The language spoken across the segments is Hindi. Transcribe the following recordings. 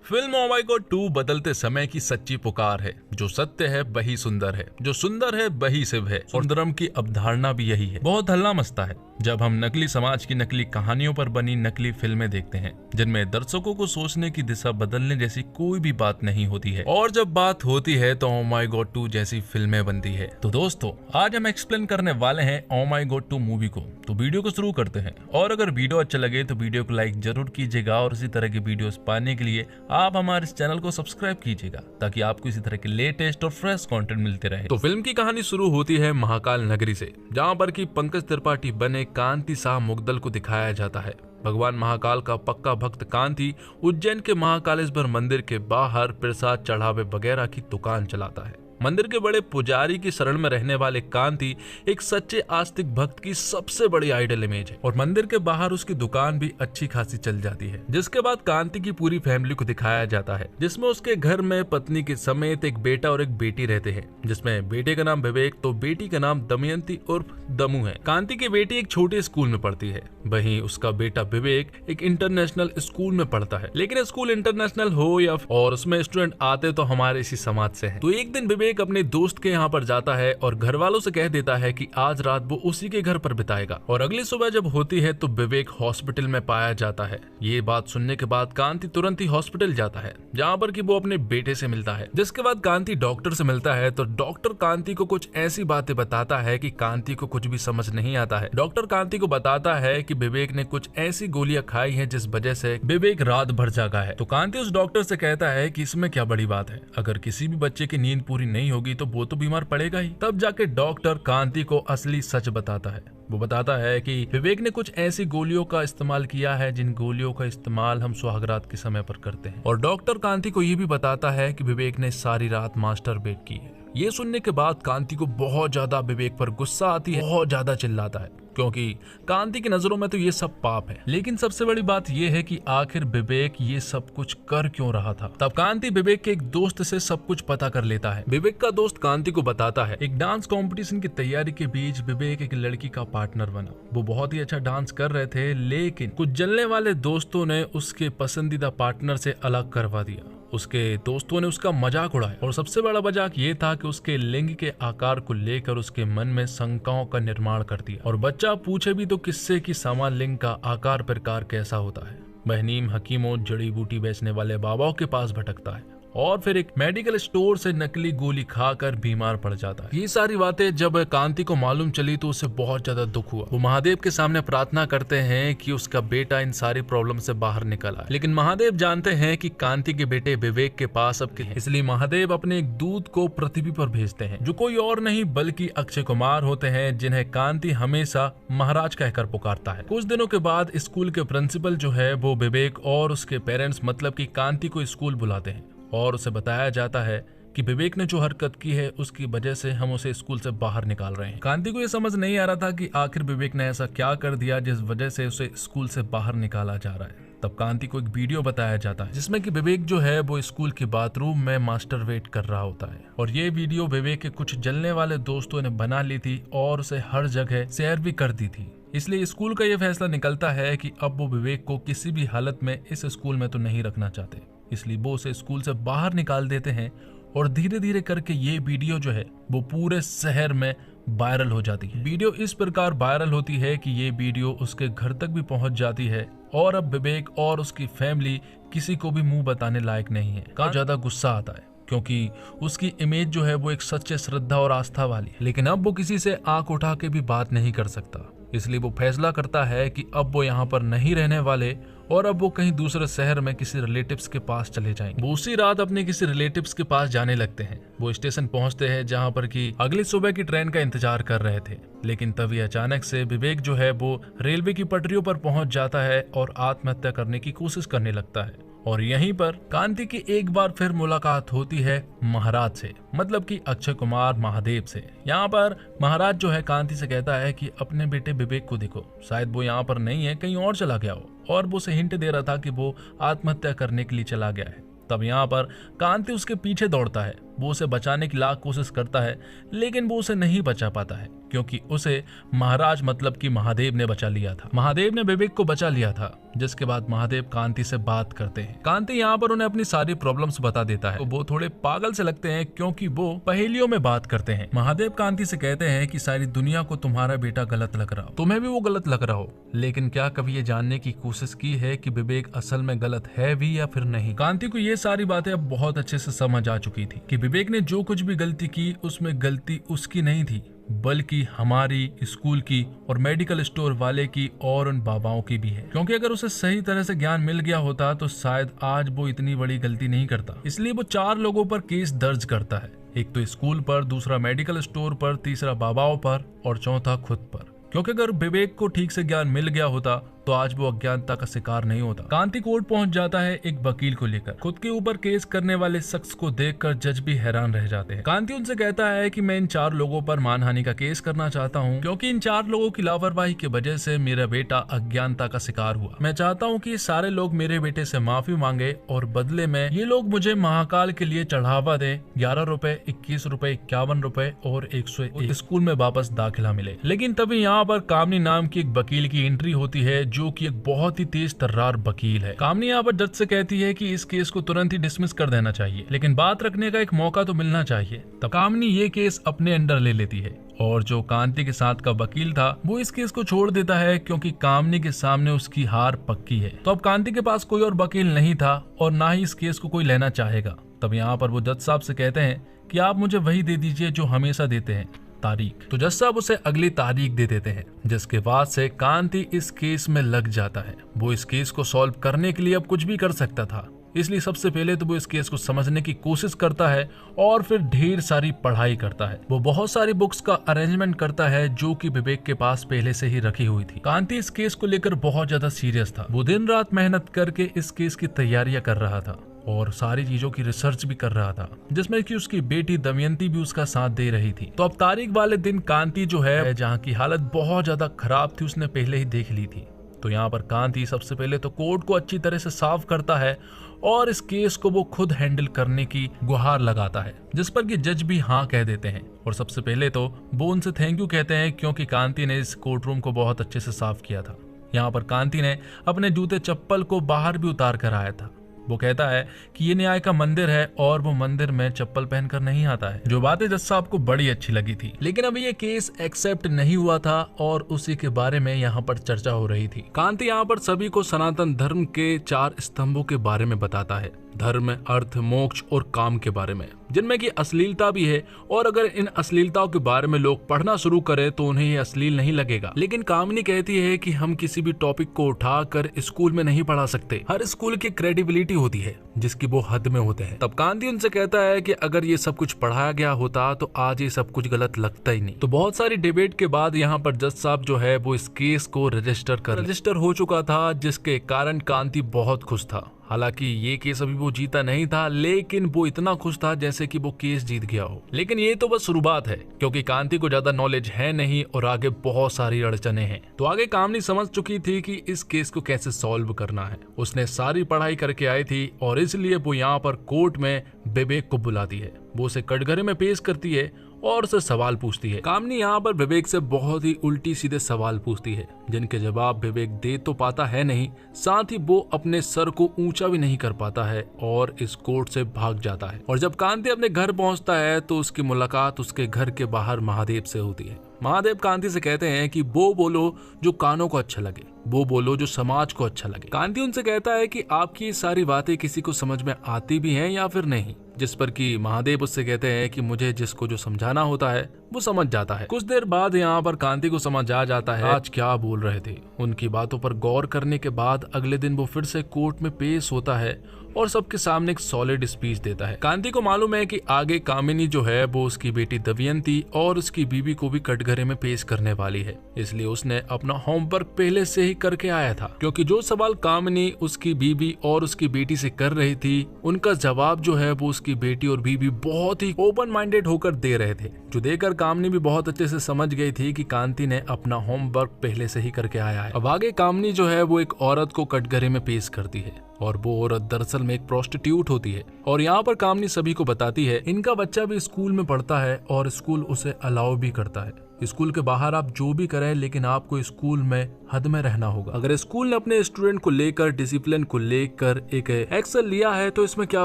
फिल्म ओ माय गॉड 2 बदलते समय की सच्ची पुकार है। जो सत्य है वही सुंदर है, जो सुंदर है वही शिव है। और धर्म की अवधारणा भी यही है। बहुत हल्ला मचता है जब हम नकली समाज की नकली कहानियों पर बनी नकली फिल्में देखते हैं, जिनमें दर्शकों को सोचने की दिशा बदलने जैसी कोई भी बात नहीं होती है। और जब बात होती है तो ओ माय गॉड 2 जैसी फिल्में बनती है। तो दोस्तों, आज हम एक्सप्लेन करने वाले हैं ओ माय गॉड 2 मूवी को। तो वीडियो को शुरू करते हैं। और अगर वीडियो अच्छा लगे तो वीडियो को लाइक जरूर कीजिएगा और इसी तरह की वीडियोस पाने के लिए आप हमारे इस चैनल को सब्सक्राइब कीजिएगा, ताकि आपको इसी तरह के लेटेस्ट और फ्रेश कंटेंट मिलते रहे। तो फिल्म की कहानी शुरू होती है महाकाल नगरी से, जहां पर कि पंकज त्रिपाठी बने कांति शाह मुग्दल को दिखाया जाता है। भगवान महाकाल का पक्का भक्त कांति उज्जैन के महाकालेश्वर मंदिर के बाहर प्रसाद चढ़ावे वगैरह की दुकान चलाता है। मंदिर के बड़े पुजारी की शरण में रहने वाले कांति एक सच्चे आस्तिक भक्त की सबसे बड़ी आइडल इमेज है। और मंदिर के बाहर उसकी दुकान भी अच्छी खासी चल जाती है। जिसके बाद कांति की पूरी फैमिली को दिखाया जाता है, जिसमें उसके घर में पत्नी के समेत एक बेटा और एक बेटी रहते हैं, जिसमें बेटे का नाम विवेक तो बेटी का नाम दमयंती उर्फ दमू है। कांति की बेटी एक छोटे स्कूल में पढ़ती है, वहीं उसका बेटा विवेक एक इंटरनेशनल स्कूल में पढ़ता है। लेकिन स्कूल इंटरनेशनल हो या और उसमें स्टूडेंट आते तो हमारे इसी समाज से हैं। तो एक दिन विवेक अपने दोस्त के यहाँ पर जाता है और घर वालों से कह देता है कि आज रात वो उसी के घर पर बिताएगा। और अगली सुबह जब होती है तो विवेक हॉस्पिटल में पाया जाता है। ये बात सुनने के बाद कांति तुरंत ही हॉस्पिटल जाता है, जहाँ पर कि वो अपने बेटे से मिलता है। जिसके बाद कांति डॉक्टर से मिलता है तो डॉक्टर कांति को कुछ ऐसी बातें बताता है कि कांति को कुछ भी समझ नहीं आता है। डॉक्टर कांति को बताता है कि विवेक ने कुछ ऐसी गोलियां खाई हैं जिस वजह से विवेक रात भर जागा है। तो कांति उस डॉक्टर से कहता है कि इसमें क्या बड़ी बात है, अगर किसी भी बच्चे की नींद पूरी नहीं होगी तो वो तो बीमार पड़ेगा ही। तब जाके डॉक्टर कांति को असली सच बताता है। वो बताता है कि विवेक ने कुछ ऐसी गोलियों का इस्तेमाल किया है जिन गोलियों का इस्तेमाल हम सुहागरात के समय पर करते हैं। और डॉक्टर कांति को ये भी बताता है कि विवेक ने सारी रात मास्टरबेट की है। ये सुनने के बाद कांति को बहुत ज्यादा विवेक पर गुस्सा आती है, बहुत ज्यादा चिल्लाता है, क्योंकि कांति की नजरों में तो ये सब पाप है। लेकिन सबसे बड़ी बात ये है कि आखिर विवेक ये सब कुछ कर क्यों रहा था। तब कांति विवेक के एक दोस्त से सब कुछ पता कर लेता है। विवेक का दोस्त कांति को बताता है एक डांस कंपटीशन की तैयारी के बीच विवेक एक लड़की का पार्टनर बना। वो बहुत ही अच्छा डांस कर रहे थे, लेकिन कुछ जलने वाले दोस्तों ने उसके पसंदीदा पार्टनर से अलग करवा दिया। उसके दोस्तों ने उसका मजाक उड़ाया और सबसे बड़ा मजाक ये था कि उसके लिंग के आकार को लेकर उसके मन में शंकाओं का निर्माण कर दिया। और बच्चा पूछे भी तो किससे कि समान लिंग का आकार प्रकार कैसा होता है। वह नीम हकीमों जड़ी बूटी बेचने वाले बाबाओं के पास भटकता है और फिर एक मेडिकल स्टोर से नकली गोली खाकर बीमार पड़ जाता है। ये सारी बातें जब कांति को मालूम चली तो उसे बहुत ज्यादा दुख हुआ। वो महादेव के सामने प्रार्थना करते हैं कि उसका बेटा इन सारी प्रॉब्लम से बाहर निकल आए। लेकिन महादेव जानते हैं कि कांति के बेटे विवेक के पास अब है, इसलिए महादेव अपने एक दूत को पृथ्वी पर भेजते हैं, जो कोई और नहीं बल्कि अक्षय कुमार होते हैं, जिन्हें कांति हमेशा महाराज कहकर पुकारता है। कुछ दिनों के बाद स्कूल के प्रिंसिपल जो है वो विवेक और उसके पेरेंट्स मतलब की कांति को स्कूल बुलाते हैं और उसे बताया जाता है कि विवेक ने जो हरकत की है उसकी वजह से हम उसे स्कूल से बाहर निकाल रहे हैं। कांति को ये समझ नहीं आ रहा था कि आखिर विवेक ने ऐसा क्या कर दिया जिस वजह से उसे स्कूल से बाहर निकाला जा रहा है। तब कांति को एक वीडियो बताया जाता है जिसमें कि विवेक जो है वो स्कूल के बाथरूम में मास्टरबेट कर रहा होता है। और ये वीडियो विवेक के कुछ जलने वाले दोस्तों ने बना ली थी और उसे हर जगह शेयर भी कर दी थी। इसलिए स्कूल का ये फैसला निकलता है कि अब वो विवेक को किसी भी हालत में इस स्कूल में तो नहीं रखना चाहते, इसलिए वो उसे स्कूल से बाहर निकाल देते हैं। और धीरे धीरे करके ये वीडियो जो है वो पूरे शहर में वायरल हो जाती है। वीडियो इस प्रकार वायरल होती है कि ये वीडियो उसके घर तक भी पहुंच जाती है और अब विवेक और उसकी फैमिली किसी को भी मुंह बताने लायक नहीं है। काफी ज्यादा गुस्सा आता है क्योंकि उसकी इमेज जो है वो एक सच्चे श्रद्धा और आस्था वाली है। लेकिन अब वो किसी से आंख उठा के भी बात नहीं कर सकता, इसलिए वो फैसला करता है कि अब वो यहाँ पर नहीं रहने वाले और अब वो कहीं दूसरे शहर में किसी रिलेटिव्स के पास चले जाएंगे। वो उसी रात अपने किसी रिलेटिव्स के पास जाने लगते हैं। वो स्टेशन पहुंचते हैं जहाँ पर कि अगली सुबह की ट्रेन का इंतजार कर रहे थे। लेकिन तभी अचानक से विवेक जो है वो रेलवे की पटरियों पर पहुंच जाता है और आत्महत्या करने की कोशिश करने लगता है। और यहीं पर कांति की एक बार फिर मुलाकात होती है महाराज से, मतलब कि अक्षय कुमार महादेव से। यहाँ पर महाराज जो है कांति से कहता है कि अपने बेटे विवेक को देखो, शायद वो यहाँ पर नहीं है, कहीं और चला गया हो। और वो उसे हिंट दे रहा था कि वो आत्महत्या करने के लिए चला गया है। तब यहाँ पर कांति उसके पीछे दौड़ता है वो उसे बचाने की लाख कोशिश करता है, लेकिन वो उसे नहीं बचा पाता है क्योंकि उसे महाराज मतलब कि महादेव ने बचा लिया था। महादेव ने विवेक को बचा लिया था, जिसके बाद महादेव कांति से बात करते हैं। कांति यहाँ पर उन्हें अपनी सारी प्रॉब्लम्स बता देता है। वो थोड़े पागल से लगते हैं क्योंकि वो पहेलियों में बात करते हैं। महादेव कांति से कहते हैं कि सारी दुनिया को तुम्हारा बेटा गलत लग रहा हो, तुम्हें भी वो गलत लग रहा हो, लेकिन क्या कभी ये जानने की कोशिश की है कि विवेक असल में गलत है भी या फिर नहीं। कांति को ये सारी बातें अब बहुत अच्छे से समझ आ चुकी थी कि विवेक ने जो कुछ भी गलती की उसमें गलती उसकी नहीं थी, बल्कि हमारी, स्कूल की और मेडिकल स्टोर वाले की और उन बाबाओं की भी है। क्योंकि अगर उसे सही तरह से ज्ञान मिल गया होता तो शायद आज वो इतनी बड़ी गलती नहीं करता। इसलिए वो 4 लोगों पर केस दर्ज करता है, एक तो स्कूल पर, दूसरा मेडिकल स्टोर पर, तीसरा बाबाओं पर और चौथा खुद पर। क्योंकि अगर विवेक को ठीक से ज्ञान मिल गया होता तो आज वो अज्ञानता का शिकार नहीं होता। कांति कोर्ट पहुंच जाता है एक वकील को लेकर। खुद के ऊपर केस करने वाले शख्स को देखकर जज भी हैरान रह जाते हैं। कांति उनसे कहता है कि मैं इन 4 लोगों पर मानहानि का केस करना चाहता हूं क्योंकि इन 4 लोगों की लापरवाही की वजह से मेरा बेटा अज्ञानता का शिकार हुआ। मैं चाहता हूं कि सारे लोग मेरे बेटे से माफी मांगे और बदले में ये लोग मुझे महाकाल के लिए चढ़ावा दे 11 रुपए, 21 रुपए, 51 रुपए और 101 स्कूल में वापस दाखिला मिले। लेकिन तभी यहाँ पर कामनी नाम की एक वकील की एंट्री होती है जो कि एक बहुत ही तेज तर्रार वकील है। कामनी यहाँ पर जज से कहती है कि इस केस को तुरंत ही डिसमिस कर देना चाहिए, लेकिन बात रखने का एक मौका तो मिलना चाहिए। तब कामनी ये केस अपने अंडर ले लेती है और जो कांति के साथ का वकील था वो इस केस को छोड़ देता है क्योंकि कामनी के सामने उसकी हार पक्की है। तो अब कांति के पास कोई और वकील नहीं था और ना ही इस केस को कोई लेना चाहेगा। तब यहाँ पर वो जज साहब से कहते हैं कि आप मुझे वही दे दीजिए जो हमेशा देते हैं, तारीख। तो जज साहब उसे अगली तारीख दे देते हैं, जिसके बाद से कांति इस केस में लग जाता है। वो इस केस को सॉल्व करने के लिए अब कुछ भी कर सकता था, इसलिए सबसे पहले तो वो इस केस को समझने की कोशिश करता है और फिर ढेर सारी पढ़ाई करता है। वो बहुत सारी बुक्स का अरेंजमेंट करता है जो कि विवेक के पास पहले से ही रखी हुई थी। कांति इस केस को लेकर बहुत ज्यादा सीरियस था। वो दिन रात मेहनत करके इस केस की तैयारियां कर रहा था और सारी चीजों की रिसर्च भी कर रहा था, जिसमें कि उसकी बेटी दमयंती भी उसका साथ दे रही थी। तो अब तारीख वाले दिन कांति जो है, जहाँ की हालत बहुत ज्यादा खराब थी, उसने पहले ही देख ली थी। तो यहाँ पर कांति सबसे पहले तो कोर्ट को अच्छी तरह से साफ करता है और इस केस को वो खुद हैंडल करने की गुहार लगाता है, जिस पर कि जज भी हाँ कह देते हैं। और सबसे पहले तो वो उनसे थैंक यू कहते हैं क्योंकि कांति ने इस कोर्ट रूम को बहुत अच्छे से साफ किया था। यहाँ पर कांति ने अपने जूते चप्पल को बाहर भी उतार कर आया था। वो कहता है कि ये न्याय का मंदिर है और वो मंदिर में चप्पल पहनकर नहीं आता है, जो बातें जज साहब को बड़ी अच्छी लगी थी। लेकिन अभी ये केस एक्सेप्ट नहीं हुआ था और उसी के बारे में यहाँ पर चर्चा हो रही थी। कांति यहाँ पर सभी को सनातन धर्म के 4 स्तंभों के बारे में बताता है, धर्म, अर्थ, मोक्ष और काम के बारे में, जिनमें की अश्लीलता भी है। और अगर इन अश्लीलताओं के बारे में लोग पढ़ना शुरू करें तो उन्हें ये अश्लील नहीं लगेगा। लेकिन कामनी कहती है कि हम किसी भी टॉपिक को उठाकर स्कूल में नहीं पढ़ा सकते। हर स्कूल की क्रेडिबिलिटी होती है जिसकी वो हद में होते हैं। तब कांति उनसे कहता है कि अगर ये सब कुछ पढ़ाया गया होता तो आज ये सब कुछ गलत लगता ही नहीं। तो बहुत सारी डिबेट के बाद यहाँ पर जज साहब जो है वो इस केस को रजिस्टर हो चुका था, जिसके कारण कांति बहुत खुश था। हालांकि ये केस अभी वो जीता नहीं था, लेकिन वो इतना खुश था जैसे कि वो केस जीत गया हो। लेकिन ये तो बस शुरुआत है, क्योंकि कांति को ज्यादा नॉलेज है नहीं और आगे बहुत सारी अड़चने हैं। तो आगे कामनी समझ चुकी थी कि इस केस को कैसे सॉल्व करना है। उसने सारी पढ़ाई करके आई थी और इसलिए वो यहाँ पर कोर्ट में विवेक को बुलाती है। वो उसे कटघरे में पेश करती है और उससे सवाल पूछती है। कामनी यहाँ पर विवेक से बहुत ही उल्टी सीधे सवाल पूछती है, जिनके जवाब विवेक दे तो पाता है नहीं, साथ ही वो अपने सर को ऊंचा भी नहीं कर पाता है और इस कोर्ट से भाग जाता है। और जब कांति अपने घर पहुंचता है तो उसकी मुलाकात उसके घर के बाहर महादेव से होती है। महादेव कांति से कहते हैं कि वो बोलो जो कानों को अच्छा लगे, वो बोलो जो समाज को अच्छा लगे। कांति उनसे कहता है कि आपकी ये सारी बातें किसी को समझ में आती भी हैं या फिर नहीं, जिस पर कि महादेव उससे कहते हैं कि मुझे जिसको जो समझाना होता है वो समझ जाता है। कुछ देर बाद यहाँ पर कांति को समझ आ जाता है आज क्या बोल रहे थे। उनकी बातों पर गौर करने के बाद अगले दिन वो फिर से कोर्ट में पेश होता है और सबके सामने एक सॉलिड स्पीच देता है। कांति को मालूम है कि आगे कामिनी जो है वो उसकी बेटी दमयंती और उसकी बीवी को भी कटघरे में पेश करने वाली है, इसलिए उसने अपना होमवर्क पहले से ही ही करके आया था, क्योंकि जो सवाल कामिनी उसकी बीबी और उसकी बेटी से कर रही थी उनका जवाब जो है वो उसकी बेटी और बीबी बहुत ही ओपन माइंडेड होकर दे रहे थे, जो देकर कामिनी भी बहुत अच्छे से समझ गई थी कि कांति ने अपना होमवर्क पहले से ही करके आया है। अब आगे कामिनी जो है वो एक औरत को कटघरे में पेश करती है और वो औरत दरअसल में एक प्रोस्टिट्यूट होती है। और यहाँ पर कामिनी सभी को बताती है इनका बच्चा भी स्कूल में पढ़ता है और स्कूल उसे अलाउ भी करता है। स्कूल के बाहर आप जो भी करें लेकिन आपको स्कूल में हद में रहना होगा। अगर स्कूल ने अपने स्टूडेंट को लेकर डिसिप्लिन को लेकर एक एक्शन लिया है तो इसमें क्या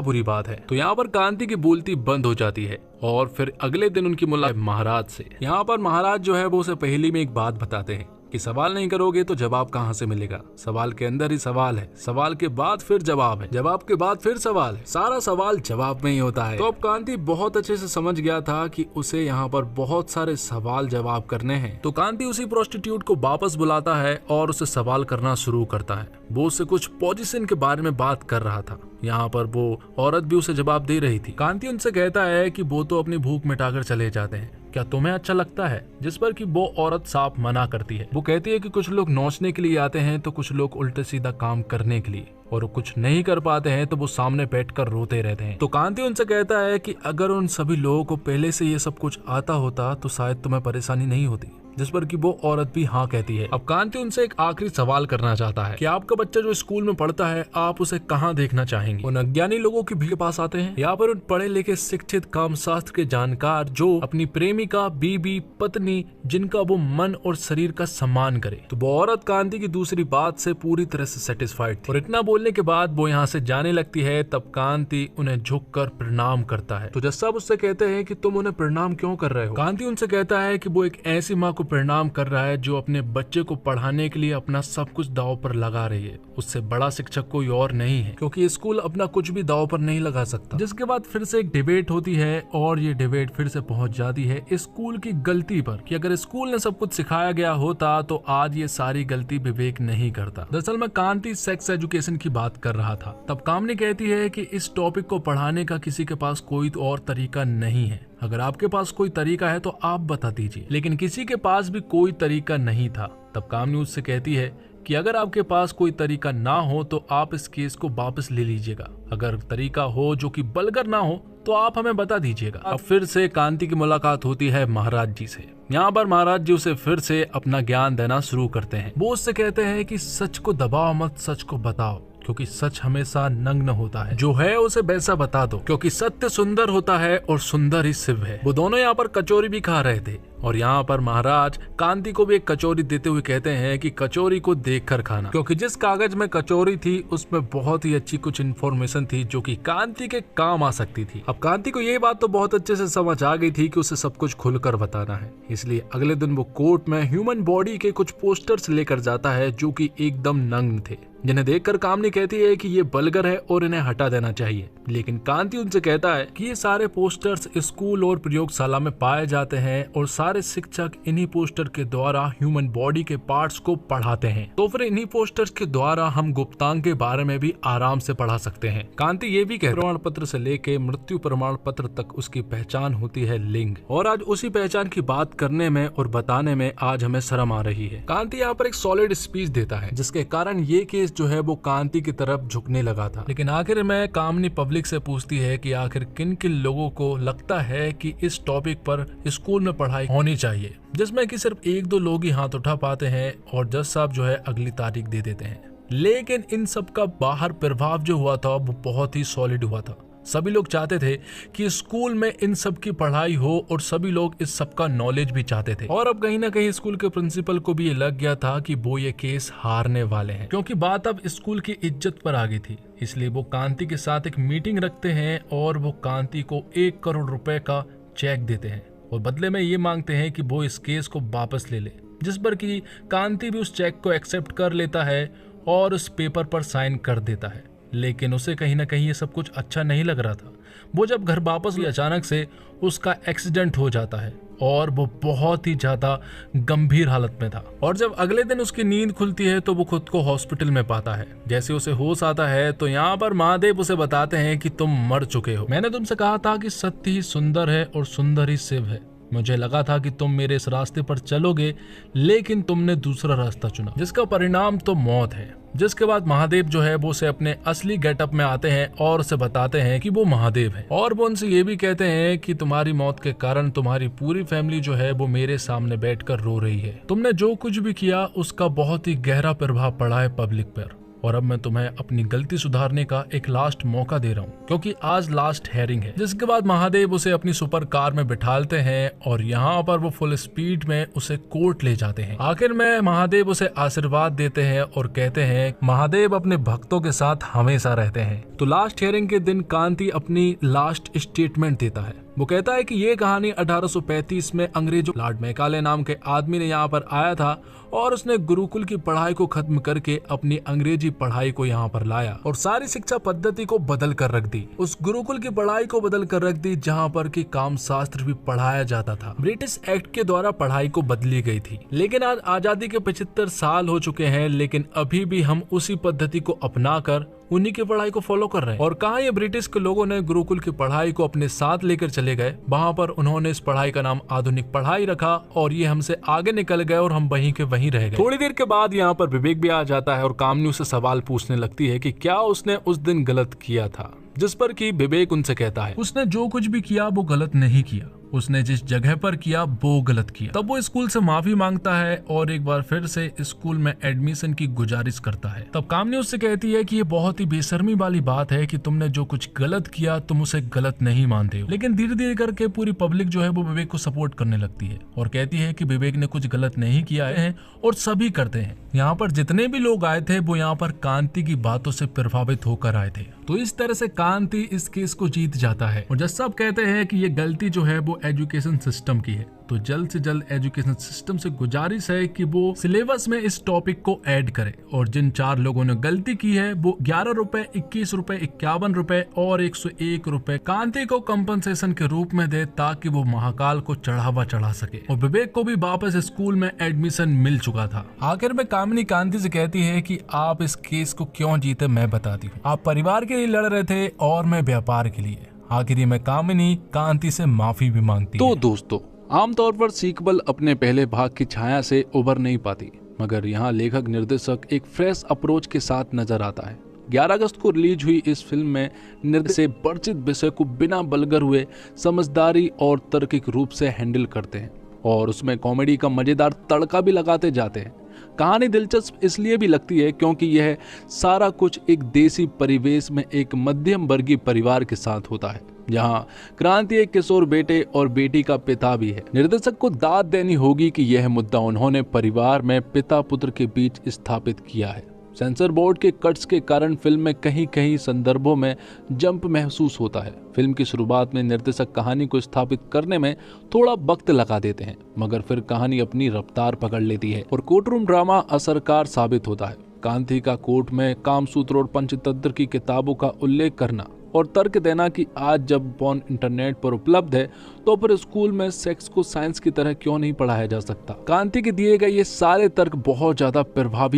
बुरी बात है। तो यहाँ पर कांति की बोलती बंद हो जाती है और फिर अगले दिन उनकी मुलाकात महाराज से। यहाँ पर महाराज जो है वो उसे पहली में एक बात बताते हैं कि सवाल नहीं करोगे तो जवाब कहाँ से मिलेगा। सवाल के अंदर ही सवाल है, सवाल के बाद फिर जवाब है, जवाब के बाद फिर सवाल है, सारा सवाल जवाब में ही होता है। तो अब कांति बहुत अच्छे से समझ गया था कि उसे यहाँ पर बहुत सारे सवाल जवाब करने हैं। तो कांति उसी प्रोस्टिट्यूट को वापस बुलाता है और उसे सवाल करना शुरू करता है। वो उससे कुछ पोजीशन के बारे में बात कर रहा था। यहाँ पर वो औरत भी उसे जवाब दे रही थी। कांति उनसे कहता है कि वो तो अपनी भूख मिटाकर चले जाते हैं, क्या तुम्हें अच्छा लगता है। जिस पर कि वो औरत साफ मना करती है। वो कहती है कि कुछ लोग नाचने के लिए आते हैं तो कुछ लोग उल्टे सीधा काम करने के लिए, और कुछ नहीं कर पाते हैं तो वो सामने बैठकर रोते रहते हैं। तो कांति उनसे कहता है कि अगर उन सभी लोगों को पहले से ये सब कुछ आता होता तो शायद तुम्हें परेशानी नहीं होती। जिस पर कि वो औरत भी हाँ कहती है। अब कांति उनसे एक आखिरी सवाल करना चाहता है कि आपका बच्चा जो स्कूल में पढ़ता है आप उसे कहाँ देखना चाहेंगे। उन अज्ञानी लोगों की भीड़ के पास आते हैं, यहाँ पर उन पढ़े लिखे शिक्षित काम शास्त्र के जानकार जो अपनी प्रेमिका, बीबी, पत्नी, जिनका वो मन और शरीर का सम्मान करे। तो वो औरत कांति की दूसरी बात से पूरी तरह से सेटिस्फाइड थी और इतना बोलने के बाद वो यहाँ से जाने लगती है। तब कांति उन्हें झुककर प्रणाम करता है। तो जज साहब उससे कहते हैं कि तुम उन्हें प्रणाम क्यों कर रहे हो। कांति उनसे कहता है कि वो एक ऐसी माँ को प्रणाम कर रहा है जो अपने बच्चे को पढ़ाने के लिए अपना सब कुछ दांव पर लगा रही है। उससे बड़ा शिक्षक कोई और नहीं है, क्योंकि स्कूल अपना कुछ भी दांव पर नहीं लगा सकता। जिसके बाद फिर से एक डिबेट होती है और ये डिबेट फिर से पहुंच जाती है स्कूल की गलती पर, कि अगर स्कूल ने सब कुछ सिखाया गया होता तो आज ये सारी गलती विवेक नहीं करता। दरअसल में कांति सेक्स एजुकेशन की बात कर रहा था। तब कामिनी कहती है कि इस टॉपिक को पढ़ाने का किसी के पास कोई और तरीका नहीं है। अगर आपके पास कोई तरीका है तो आप बता दीजिए। लेकिन किसी के पास भी कोई तरीका नहीं था। तब कामिनी उससे कहती है कि अगर आपके पास कोई तरीका ना हो तो आप इस केस को वापस ले लीजिएगा। अगर तरीका हो जो कि बलगर ना हो तो आप हमें बता दीजिएगा। अब फिर से कांति की मुलाकात होती है महाराज जी से। यहाँ पर महाराज जी उसे फिर से अपना ज्ञान देना शुरू करते हैं। वो उससे कहते हैं कि सच को दबाओ मत, सच को बताओ, क्योंकि सच हमेशा नग्न होता है। जो है उसे वैसा बता दो, क्योंकि सत्य सुंदर होता है और सुंदर ही शिव है। वो दोनों यहाँ पर कचौरी भी खा रहे थे और यहाँ पर महाराज कांति को भी एक कचौरी देते हुए कहते हैं कि कचौरी को देखकर खाना, क्योंकि जिस कागज में कचौरी थी उसमें बहुत ही अच्छी कुछ इन्फॉर्मेशन थी जो कि कांति के काम आ सकती थी। अब कांति को ये बात तो बहुत अच्छे से समझ आ गई थी कि उसे सब कुछ खुलकर बताना है। इसलिए अगले दिन वो कोर्ट में ह्यूमन बॉडी के कुछ पोस्टर्स लेकर जाता है जो कि एकदम नग्न थे, जिन्हें देखकर कामिनी कहती है कि ये बलगर है और इन्हें हटा देना चाहिए। लेकिन कांति उनसे कहता है कि ये सारे पोस्टर्स स्कूल और प्रयोगशाला में पाए जाते हैं और सारे शिक्षक इन्हीं पोस्टर के द्वारा ह्यूमन बॉडी के पार्ट्स को पढ़ाते हैं। तो फिर इन्हीं पोस्टर्स के द्वारा हम गुप्तांग के बारे में भी आराम से पढ़ा सकते हैं। कांति ये भी कहती है प्रमाण पत्र से लेके मृत्यु प्रमाण पत्र तक उसकी पहचान होती है लिंग, और आज उसी पहचान की बात करने में और बताने में आज हमें शर्म आ रही है। कांति यहाँ पर एक सॉलिड स्पीच देता है जिसके कारण ये केस जो है वो कांति की तरफ झुकने लगा था। लेकिन आखिर में कामिनी पब्लिक से पूछती है कि आखिर किन किन लोगों को लगता है कि इस टॉपिक पर स्कूल में पढ़ाई होनी चाहिए, जिसमें कि सिर्फ एक दो लोग ही हाथ उठा पाते हैं और जज साहब जो है अगली तारीख दे देते हैं। लेकिन इन सब का बाहर प्रभाव जो हुआ था वो बहुत ही सॉलिड हुआ था। सभी लोग चाहते थे कि स्कूल में इन सब की पढ़ाई हो और सभी लोग इस सब का नॉलेज भी चाहते थे। और अब कहीं ना कहीं स्कूल के प्रिंसिपल को भी ये लग गया था कि वो ये केस हारने वाले हैं, क्योंकि बात अब स्कूल की इज्जत पर आ गई थी। इसलिए वो कांति के साथ एक मीटिंग रखते हैं और वो कांति को 1 करोड़ रुपए का चेक देते हैं और बदले में ये मांगते हैं कि वो इस केस को वापस ले ले। जिस पर कि कांति भी उस चेक को एक्सेप्ट कर लेता है और उस पेपर पर साइन कर देता है। लेकिन उसे कहीं ना कहीं ये सब कुछ अच्छा नहीं लग रहा था। वो जब घर वापस अचानक से उसका एक्सीडेंट हो जाता है और वो बहुत ही ज्यादा गंभीर हालत में था। और जब अगले दिन उसकी नींद खुलती है तो वो खुद को हॉस्पिटल में पाता है। जैसे उसे होश आता है तो यहाँ पर महादेव उसे बताते हैं कि तुम मर चुके हो। मैंने तुमसे कहा था कि सत्य ही सुंदर है और सुंदर ही शिव है। मुझे लगा था कि तुम मेरे इस रास्ते पर चलोगे, लेकिन तुमने दूसरा रास्ता चुना, जिसका परिणाम तो मौत है। जिसके बाद महादेव जो है वो उसे अपने असली गेटअप में आते हैं और उसे बताते हैं कि वो महादेव है, और वो उनसे ये भी कहते हैं कि तुम्हारी मौत के कारण तुम्हारी पूरी फैमिली जो है वो मेरे सामने बैठकर रो रही है। तुमने जो कुछ भी किया उसका बहुत ही गहरा प्रभाव पड़ा है पब्लिक पर, और अब मैं तुम्हें अपनी गलती सुधारने का एक लास्ट मौका दे रहा हूँ, क्योंकि आज लास्ट हेयरिंग है। जिसके बाद महादेव उसे अपनी सुपर कार में बिठालते हैं और यहाँ पर वो फुल स्पीड में उसे कोर्ट ले जाते हैं। आखिर में महादेव उसे आशीर्वाद देते हैं और कहते हैं महादेव अपने भक्तों के साथ हमेशा रहते हैं। तो लास्ट हेयरिंग के दिन कांति अपनी लास्ट स्टेटमेंट देता है। वो कहता है कि ये कहानी 1835 में अंग्रेजों लॉर्ड मैकाले नाम के आदमी ने यहाँ पर आया था और उसने गुरुकुल की पढ़ाई को खत्म करके अपनी अंग्रेजी पढ़ाई को यहाँ पर लाया और सारी शिक्षा पद्धति को बदल कर रख दी। उस गुरुकुल की पढ़ाई को बदल कर रख दी जहाँ पर की काम शास्त्र भी पढ़ाया जाता था। ब्रिटिश एक्ट के द्वारा पढ़ाई को बदली गई थी, लेकिन आज आजादी के 75 साल हो चुके हैं, लेकिन अभी भी हम उसी पद्धति को अपना कर उन्हीं की पढ़ाई को फॉलो कर रहे हैं। और कहाँ ये ब्रिटिश के लोगों ने गुरुकुल की पढ़ाई को अपने साथ लेकर चले गए, वहाँ पर उन्होंने इस पढ़ाई का नाम आधुनिक पढ़ाई रखा और ये हमसे आगे निकल गए और हम वहीं के वहीं रह गए। थोड़ी देर के बाद यहाँ पर विवेक भी आ जाता है और कामनी उसे सवाल पूछने लगती है कि क्या उसने उस दिन गलत किया था, जिस पर कि विवेक उनसे कहता है उसने जो कुछ भी किया वो गलत नहीं किया, उसने जिस जगह पर किया वो गलत किया। तब वो स्कूल से माफी मांगता है और एक बार फिर से स्कूल में एडमिशन की गुजारिश करता है। तब कामनी उससे कहती है कि ये बहुत ही बेशर्मी वाली बात है कि तुमने जो कुछ गलत किया तुम उसे गलत नहीं मानते हो। लेकिन धीरे धीरे करके पूरी पब्लिक जो है वो विवेक को सपोर्ट करने लगती है और कहती है कि विवेक ने कुछ गलत नहीं किया है और सभी करते हैं। यहाँ पर जितने भी लोग आए थे वो यहाँ पर कांति की बातों से प्रभावित होकर आए थे। तो इस तरह से कांति इस केस को जीत जाता है और जब सब कहते हैं कि ये गलती जो है वो एजुकेशन सिस्टम की है, तो जल्द से जल्द एजुकेशन सिस्टम से गुजारिश है कि वो सिलेबस में इस टॉपिक को ऐड करे। और जिन 4 लोगों ने गलती की है वो 11 रुपए, 21 रुपए, 51 रुपए और 101 रुपए कांति को कंपनसेशन के रूप में दे, ताकि वो महाकाल को चढ़ावा चढ़ा सके। और विवेक को भी वापस स्कूल में एडमिशन मिल चुका था। आखिर में कामिनी कांति से कहती है कि आप इस केस को क्यों जीते मैं बताती हूँ। आप परिवार के लिए लड़ रहे थे और मैं व्यापार के लिए। आखिर में कामिनी कांति से माफी भी मांगती है। तो दोस्तों, आमतौर पर सीक्वल अपने पहले भाग की छाया से उबर नहीं पाती, मगर यहाँ लेखक निर्देशक एक फ्रेश अप्रोच के साथ नजर आता है। 11 अगस्त को रिलीज हुई इस फिल्म में निर्देशक से वर्जित विषय को बिना बलगर हुए समझदारी और तार्किक रूप से हैंडल करते हैं और उसमें कॉमेडी का मजेदार तड़का भी लगाते जाते हैं। कहानी दिलचस्प इसलिए भी लगती है क्योंकि यह सारा कुछ एक देसी परिवेश में एक मध्यम वर्गीय परिवार के साथ होता है, जहां क्रांति एक किशोर बेटे और बेटी का पिता भी है। निर्देशक को दाद देनी होगी कि यह मुद्दा उन्होंने परिवार में पिता पुत्र के बीच स्थापित किया है। सेंसर बोर्ड के कट्स के कारण फिल्म में कहीं कहीं संदर्भों में जंप महसूस होता है। फिल्म की शुरुआत में निर्देशक कहानी को स्थापित करने में थोड़ा वक्त लगा देते हैं, मगर फिर कहानी अपनी रफ्तार पकड़ लेती है और कोर्टरूम ड्रामा असरकार साबित होता है। कांति का कोर्ट में कामसूत्र और पंचतंत्र की किताबों का उल्लेख करना और तर्क देना कि आज जब पॉर्न इंटरनेट पर उपलब्ध है तो फिर स्कूल में सेक्स को साइंस की तरह क्यों नहीं पढ़ाया जा सकता। कांति के दिए गए ये सारे तर्क बहुत ज्यादा प्रभावी